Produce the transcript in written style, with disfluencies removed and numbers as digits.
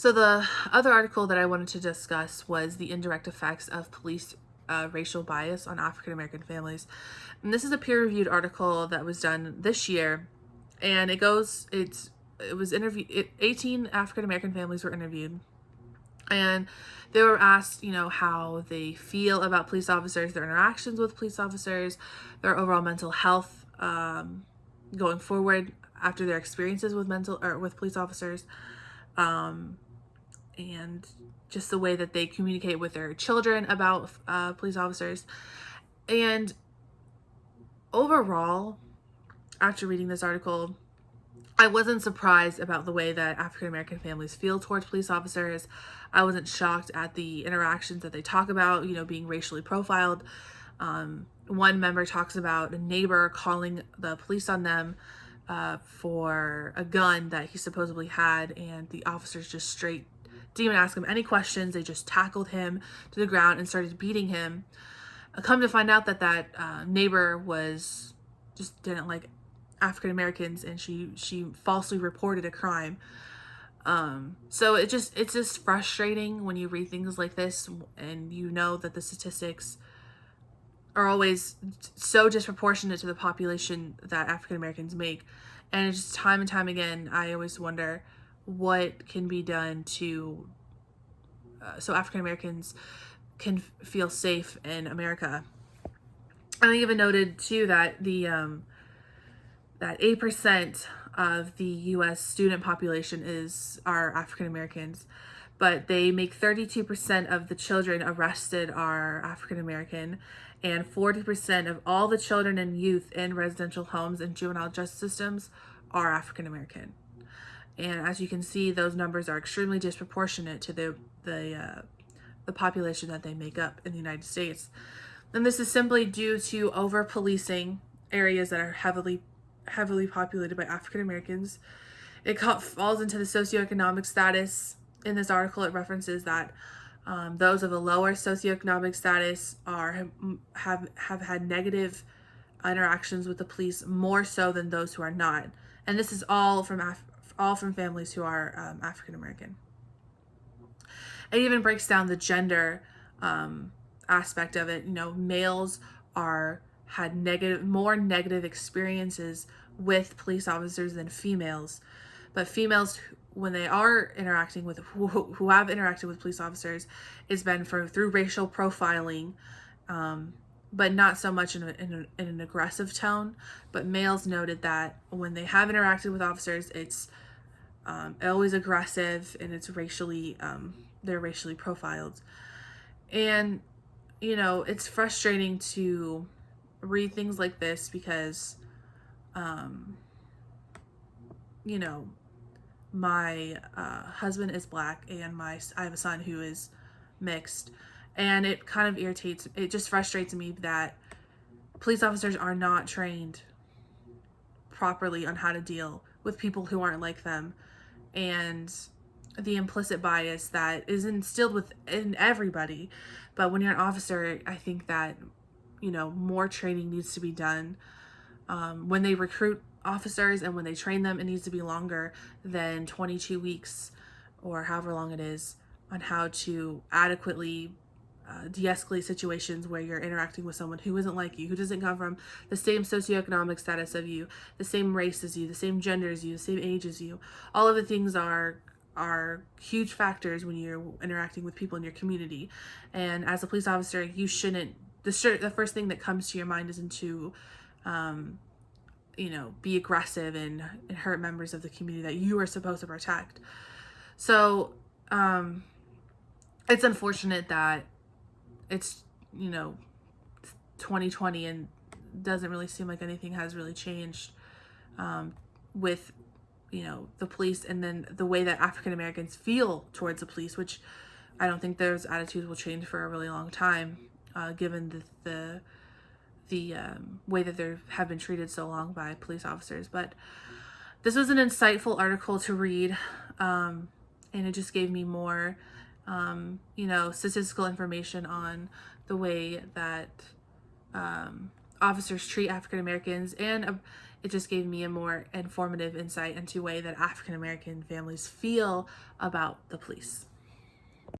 So the other article that I wanted to discuss was the indirect effects of police racial bias on African American families. And this is a peer-reviewed article that was done this year, and it was interviewed. 18 African American families were interviewed, and they were asked, how they feel about police officers, their interactions with police officers, their overall mental health going forward after their experiences with police officers. And just the way that they communicate with their children about police officers. And overall, after reading this article, I wasn't surprised about the way that African American families feel towards police officers. I wasn't shocked at the interactions that they talk about, being racially profiled. One member talks about a neighbor calling the police on them for a gun that he supposedly had, and the officers just straight didn't even ask him any questions. They just tackled him to the ground and started beating him. Come to find out that neighbor didn't like African Americans, and she falsely reported a crime. So it's just frustrating when you read things like this, and that the statistics are always so disproportionate to the population that African Americans make. And it's just time and time again, I always wonder what can be done to so African Americans can feel safe in America. And I even noted too that that 8% of the U.S. student population are African Americans, but they make 32% of the children arrested are African American, and 40% of all the children and youth in residential homes and juvenile justice systems are African American. And as you can see, those numbers are extremely disproportionate to the population that they make up in the United States. And this is simply due to over policing areas that are heavily populated by African Americans. It falls into the socioeconomic status. In this article, it references that those of a lower socioeconomic status have had negative interactions with the police more so than those who are not. And this is all from families who are African American. It even breaks down the gender aspect of it. Males had more negative experiences with police officers than females, but females, when they are interacting with who have interacted with police officers, it's been through racial profiling, but not so much in an aggressive tone. But males noted that when they have interacted with officers, it's always aggressive, and it's they're racially profiled. And it's frustrating to read things like this because my husband is black, and I have a son who is mixed, and it kind of it just frustrates me that police officers are not trained properly on how to deal with people who aren't like them, and the implicit bias that is instilled within everybody. But when you're an officer, I think that more training needs to be done. When they recruit officers and when they train them, it needs to be longer than 22 weeks or however long it is on how to adequately de-escalate situations where you're interacting with someone who isn't like you, who doesn't come from the same socioeconomic status of you, the same race as you, the same gender as you, the same age as you. All of the things are huge factors when you're interacting with people in your community. And as a police officer, you shouldn't, the first thing that comes to your mind isn't to be aggressive and hurt members of the community that you are supposed to protect. So it's unfortunate that it's 2020 and doesn't really seem like anything has really changed with the police, and then the way that African Americans feel towards the police, which I don't think those attitudes will change for a really long time, given the way that they have been treated so long by police officers. But this was an insightful article to read, and it just gave me more statistical information on the way that officers treat African Americans, and it just gave me a more informative insight into the way that African American families feel about the police.